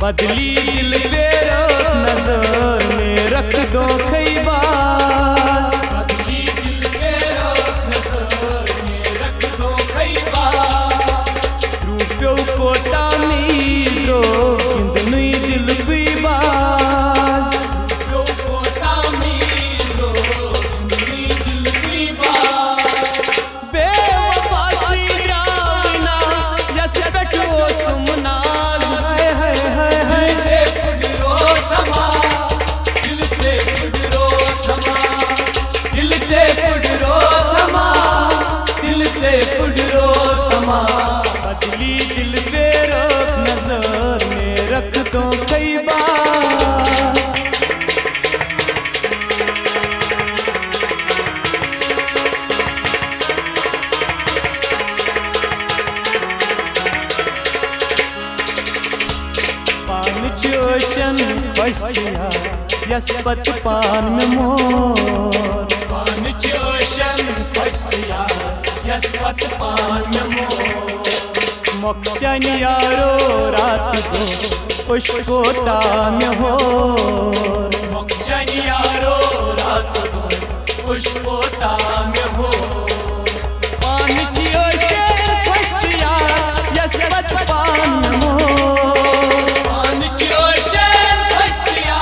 बदली दिल बेरो नजर में रख दो खैबास, बदली दिल बेरो नजर में रख दो खैबास। रूपियो कोटा मीरो किंदनुई दिल बीबास, रूपियो कोटा मीरो किंदनुई दिल बीबास। बेवफासी राविना यस पेटो सुमनाज है दिल से पुडरो थमा, दिल से पुडरो थमा, दिल से पुडरो थमा, दिल से पुडरो थमा। बदली दिल बेरो नजर में रख दो खैबास। पान चोशन बसिया यस्पत पान में मोर, पान चोशन बसिया यस्पत पान में मोर। मोक्चन यारो रात को उश्कोटा में हो, मोक्चन यारो रात को उश्कोटा में हो। पान चोशन बसिया यस्पत पान में मोर, पान चोशन बसिया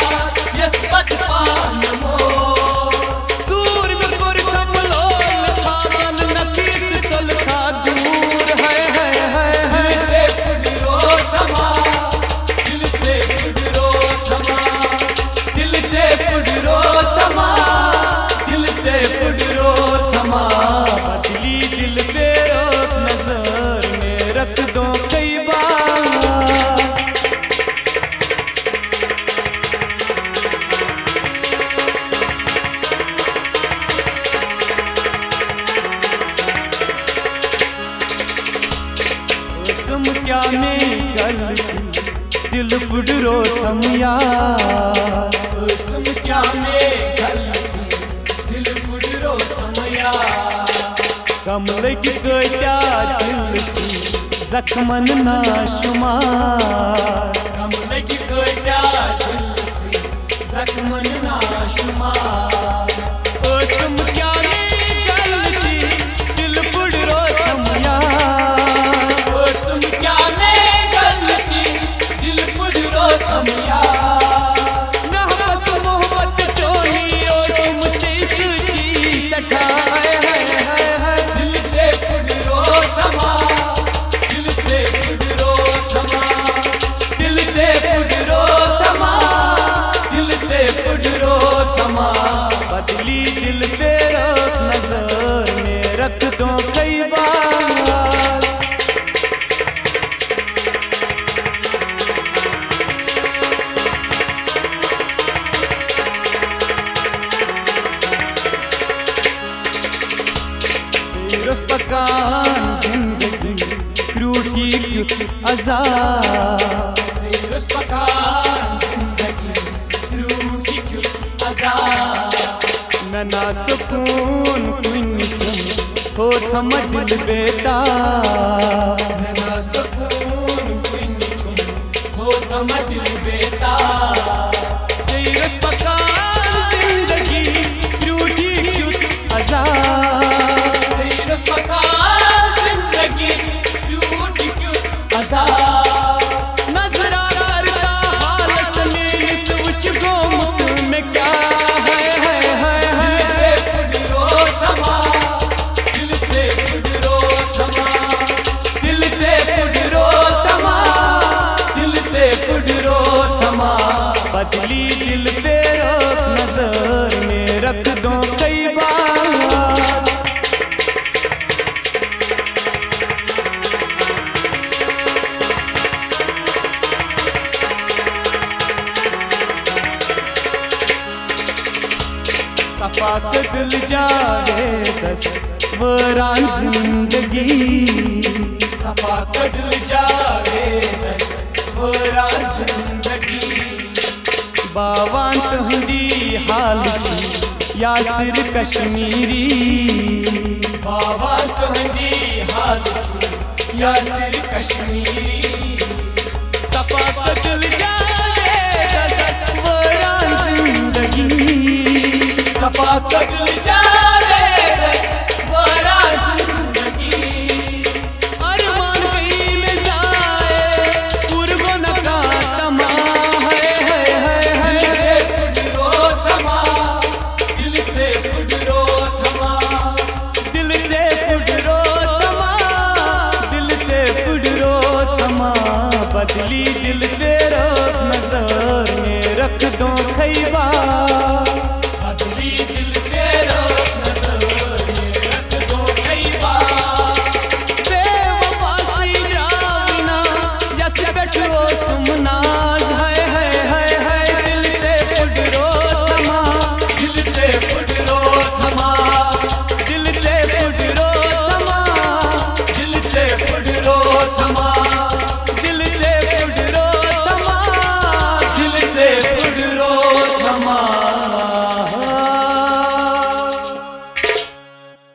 यस्पत पान में मोर। सूर में पुर कमलोल खावन नकीत चल खा दूर है दिल से पुडरो थमा, दिल से पुडरो थमा, दिल से पुडरो थमा, दिल से पुडरो थमा। बदली दिल बेरो नजर में रख दो खैबास। कसम क्या में गलती दिल बुडरो थम यार, उसम क्या में गलती दिल पुडरो थमया। गम लगी गया दिल से जख्मन ना शुमार, गम लगी गया दिल से जख्मन ना शुमार। कसम क्या में गलती दिल बुडरो थम यार, उसम क्या में गलती दिल पुडरो थमया। ना बस मोहब्बत चोरी ओ सुम चीस की सठाए है। दिल से पुडरो थमा, दिल से पुडरो थमा, दिल से पुडरो थमा, दिल से पुडरो थमा। बदली दिल बेरो नजर में रख दो खैबास। तेरस पकान जिंदगी रूठी क्यों अज़ाब, तेरस पकान जिंदगी रूठी क्यों अज़ाब। मैं ना सुकून कुछ हो थम दिल बेताब, मैं ना सुकून कुछ छुम हो थम दिल बेताब। तेरस पकान जिंदगी रूठी क्यों अज़ाब, तेरस पकान जिंदगी रूठी क्यों अज़ाब। नजरा करता हाल समें सोच गोमुख में क्या है। दिल से पुडरो थमा, दिल से पुडरो थमा, दिल से पुडरो थमा, दिल से पुडरो थमा। बदली दिल बेरो नजर में रख दो खैबास। सफाक दिल जावे दस वरान जिंदगी, सफाक दिल जावे दस वरा जिंदगी। बावान तहदी हाल छी यासिर कश्मीरी, बाबा तुहंदी हाल छू यासिर कश्मीरी। सफा दिल जा बदल जावे बड़ा जिंदगी अरमान कहीं में जाए पुरगो न काटमा है दिल से पुडरो थमा दिल से पुडरो थमा दिल से पुडरो तमा दिल से पुडरो तमा बदली दिल तेरो नजर में रख दो खैबा